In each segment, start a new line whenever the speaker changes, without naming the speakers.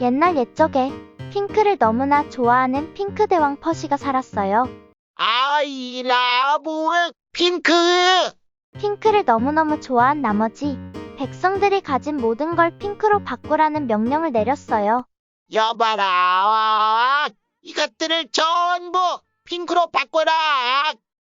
옛날 옛적에 핑크를 너무나 좋아하는 핑크 대왕 퍼시가 살았어요.
아이라브 핑크.
핑크를 너무너무 좋아한 나머지 백성들이 가진 모든 걸 핑크로 바꾸라는 명령을 내렸어요.
여봐라, 이것들을 전부 핑크로 바꿔라.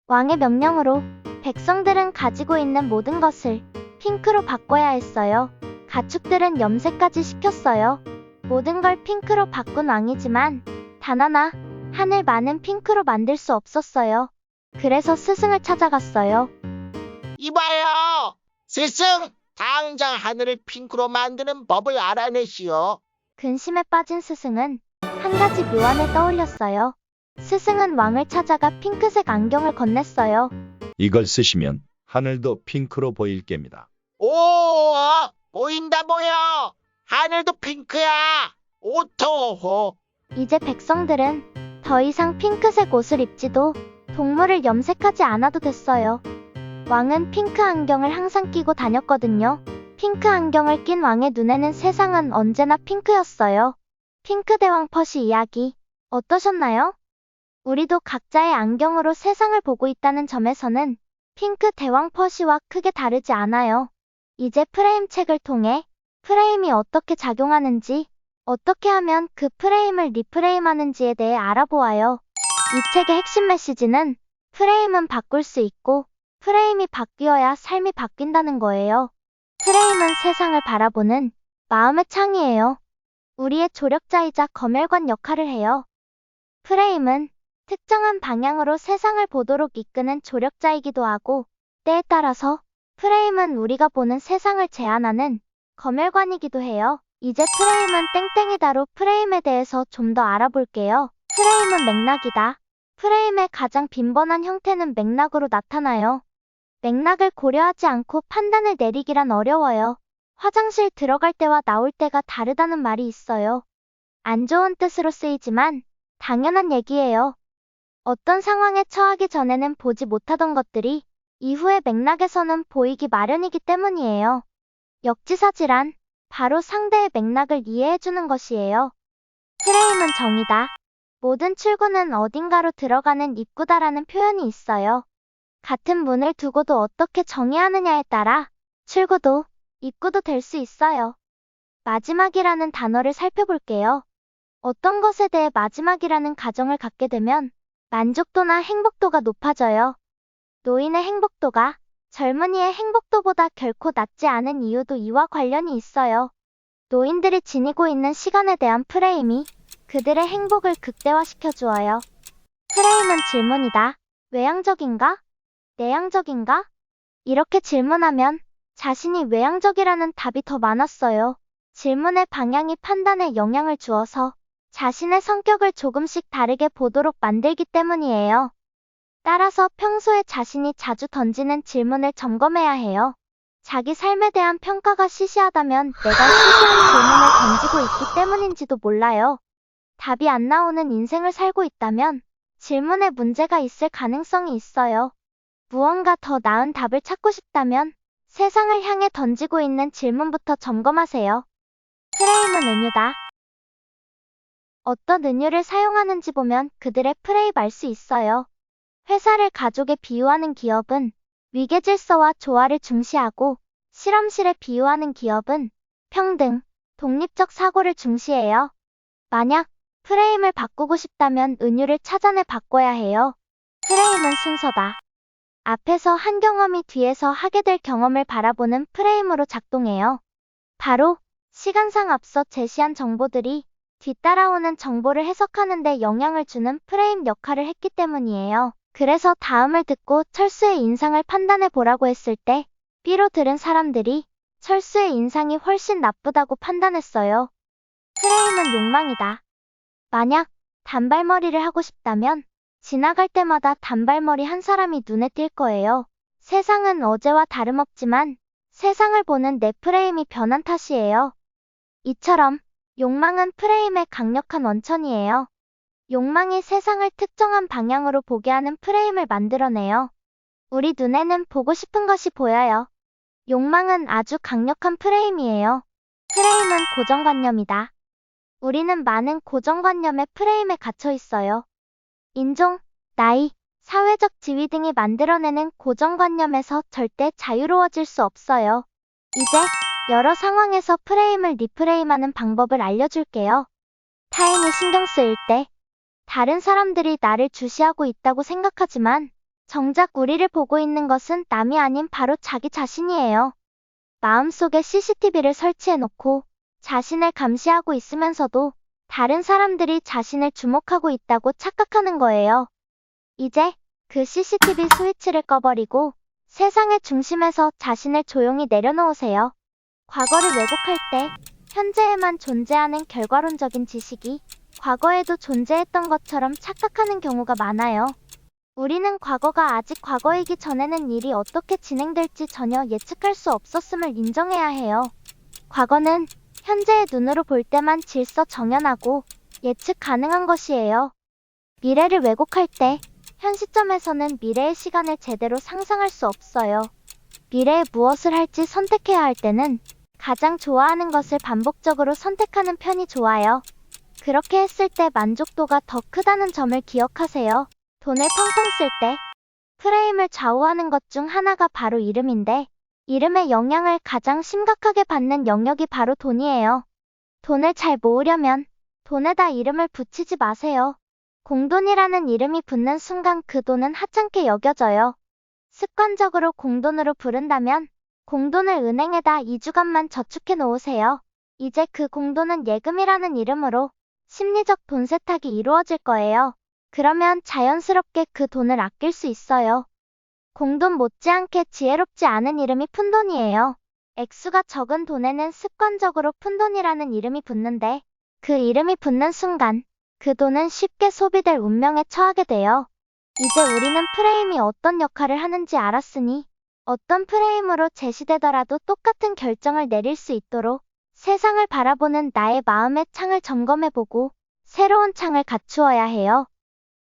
왕의 명령으로 백성들은 가지고 있는 모든 것을 핑크로 바꿔야 했어요. 가축들은 염색까지 시켰어요. 모든 걸 핑크로 바꾼 왕이지만 단 하나 하늘 많은 핑크로 만들 수 없었어요. 그래서 스승을 찾아갔어요.
이봐요, 스승, 당장 하늘을 핑크로 만드는 법을 알아내시오.
근심에 빠진 스승은 한 가지 묘안을 떠올렸어요. 스승은 왕을 찾아가 핑크색 안경을 건넸어요.
이걸 쓰시면 하늘도 핑크로 보일 겁니다.
오, 보인다 보여. 하늘도 핑크야. 오토호.
이제 백성들은 더 이상 핑크색 옷을 입지도 동물을 염색하지 않아도 됐어요. 왕은 핑크 안경을 항상 끼고 다녔거든요. 핑크 안경을 낀 왕의 눈에는 세상은 언제나 핑크였어요. 핑크 대왕 퍼시 이야기 어떠셨나요? 우리도 각자의 안경으로 세상을 보고 있다는 점에서는 핑크 대왕 퍼시와 크게 다르지 않아요. 이제 프레임 책을 통해 프레임이 어떻게 작용하는지, 어떻게 하면 그 프레임을 리프레임하는지에 대해 알아보아요. 이 책의 핵심 메시지는 프레임은 바꿀 수 있고 프레임이 바뀌어야 삶이 바뀐다는 거예요. 프레임은 세상을 바라보는 마음의 창이에요. 우리의 조력자이자 검열관 역할을 해요. 프레임은 특정한 방향으로 세상을 보도록 이끄는 조력자이기도 하고, 때에 따라서 프레임은 우리가 보는 세상을 제한하는 검열관이기도 해요. 이제 프레임은 땡땡이다로 프레임에 대해서 좀 더 알아볼게요. 프레임은 맥락이다. 프레임의 가장 빈번한 형태는 맥락으로 나타나요. 맥락을 고려하지 않고 판단을 내리기란 어려워요. 화장실 들어갈 때와 나올 때가 다르다는 말이 있어요. 안 좋은 뜻으로 쓰이지만 당연한 얘기예요. 어떤 상황에 처하기 전에는 보지 못하던 것들이 이후의 맥락에서는 보이기 마련이기 때문이에요. 역지사지란 바로 상대의 맥락을 이해해주는 것이에요. 프레임은 정의다. 모든 출구는 어딘가로 들어가는 입구다라는 표현이 있어요. 같은 문을 두고도 어떻게 정의하느냐에 따라 출구도 입구도 될 수 있어요. 마지막이라는 단어를 살펴볼게요. 어떤 것에 대해 마지막이라는 가정을 갖게 되면 만족도나 행복도가 높아져요. 노인의 행복도가 젊은이의 행복도보다 결코 낮지 않은 이유도 이와 관련이 있어요. 노인들이 지니고 있는 시간에 대한 프레임이 그들의 행복을 극대화시켜 주어요. 프레임은 질문이다. 외향적인가? 내향적인가? 이렇게 질문하면 자신이 외향적이라는 답이 더 많았어요. 질문의 방향이 판단에 영향을 주어서 자신의 성격을 조금씩 다르게 보도록 만들기 때문이에요. 따라서 평소에 자신이 자주 던지는 질문을 점검해야 해요. 자기 삶에 대한 평가가 시시하다면 내가 시시한 질문을 던지고 있기 때문인지도 몰라요. 답이 안 나오는 인생을 살고 있다면 질문에 문제가 있을 가능성이 있어요. 무언가 더 나은 답을 찾고 싶다면 세상을 향해 던지고 있는 질문부터 점검하세요. 프레임은 은유다. 어떤 은유를 사용하는지 보면 그들의 프레임 알 수 있어요. 회사를 가족에 비유하는 기업은 위계질서와 조화를 중시하고, 실험실에 비유하는 기업은 평등, 독립적 사고를 중시해요. 만약 프레임을 바꾸고 싶다면 은유를 찾아내 바꿔야 해요. 프레임은 순서다. 앞에서 한 경험이 뒤에서 하게 될 경험을 바라보는 프레임으로 작동해요. 바로 시간상 앞서 제시한 정보들이 뒤따라오는 정보를 해석하는 데 영향을 주는 프레임 역할을 했기 때문이에요. 그래서 다음을 듣고 철수의 인상을 판단해 보라고 했을 때 B로 들은 사람들이 철수의 인상이 훨씬 나쁘다고 판단했어요. 프레임은 욕망이다. 만약 단발머리를 하고 싶다면 지나갈 때마다 단발머리 한 사람이 눈에 띌 거예요. 세상은 어제와 다름없지만 세상을 보는 내 프레임이 변한 탓이에요. 이처럼 욕망은 프레임의 강력한 원천이에요. 욕망이 세상을 특정한 방향으로 보게 하는 프레임을 만들어내요. 우리 눈에는 보고 싶은 것이 보여요. 욕망은 아주 강력한 프레임이에요. 프레임은 고정관념이다. 우리는 많은 고정관념의 프레임에 갇혀 있어요. 인종, 나이, 사회적 지위 등이 만들어내는 고정관념에서 절대 자유로워질 수 없어요. 이제 여러 상황에서 프레임을 리프레임하는 방법을 알려줄게요. 타인이 신경 쓰일 때, 다른 사람들이 나를 주시하고 있다고 생각하지만 정작 우리를 보고 있는 것은 남이 아닌 바로 자기 자신이에요. 마음속에 CCTV를 설치해놓고 자신을 감시하고 있으면서도 다른 사람들이 자신을 주목하고 있다고 착각하는 거예요. 이제 그 CCTV 스위치를 꺼버리고 세상의 중심에서 자신을 조용히 내려놓으세요. 과거를 왜곡할 때 현재에만 존재하는 결과론적인 지식이 과거에도 존재했던 것처럼 착각하는 경우가 많아요. 우리는 과거가 아직 과거이기 전에는 일이 어떻게 진행될지 전혀 예측할 수 없었음을 인정해야 해요. 과거는 현재의 눈으로 볼 때만 질서정연하고 예측 가능한 것이에요. 미래를 왜곡할 때 현 시점에서는 미래의 시간을 제대로 상상할 수 없어요. 미래에 무엇을 할지 선택해야 할 때는 가장 좋아하는 것을 반복적으로 선택하는 편이 좋아요. 그렇게 했을 때 만족도가 더 크다는 점을 기억하세요. 돈을 펑펑 쓸 때 프레임을 좌우하는 것 중 하나가 바로 이름인데, 이름의 영향을 가장 심각하게 받는 영역이 바로 돈이에요. 돈을 잘 모으려면 돈에다 이름을 붙이지 마세요. 공돈이라는 이름이 붙는 순간 그 돈은 하찮게 여겨져요. 습관적으로 공돈으로 부른다면 공돈을 은행에다 2주간만 저축해 놓으세요. 이제 그 공돈은 예금이라는 이름으로 심리적 돈 세탁이 이루어질 거예요. 그러면 자연스럽게 그 돈을 아낄 수 있어요. 공돈 못지않게 지혜롭지 않은 이름이 푼돈이에요. 액수가 적은 돈에는 습관적으로 푼돈이라는 이름이 붙는데, 그 이름이 붙는 순간 그 돈은 쉽게 소비될 운명에 처하게 돼요. 이제 우리는 프레임이 어떤 역할을 하는지 알았으니 어떤 프레임으로 제시되더라도 똑같은 결정을 내릴 수 있도록 세상을 바라보는 나의 마음의 창을 점검해보고 새로운 창을 갖추어야 해요.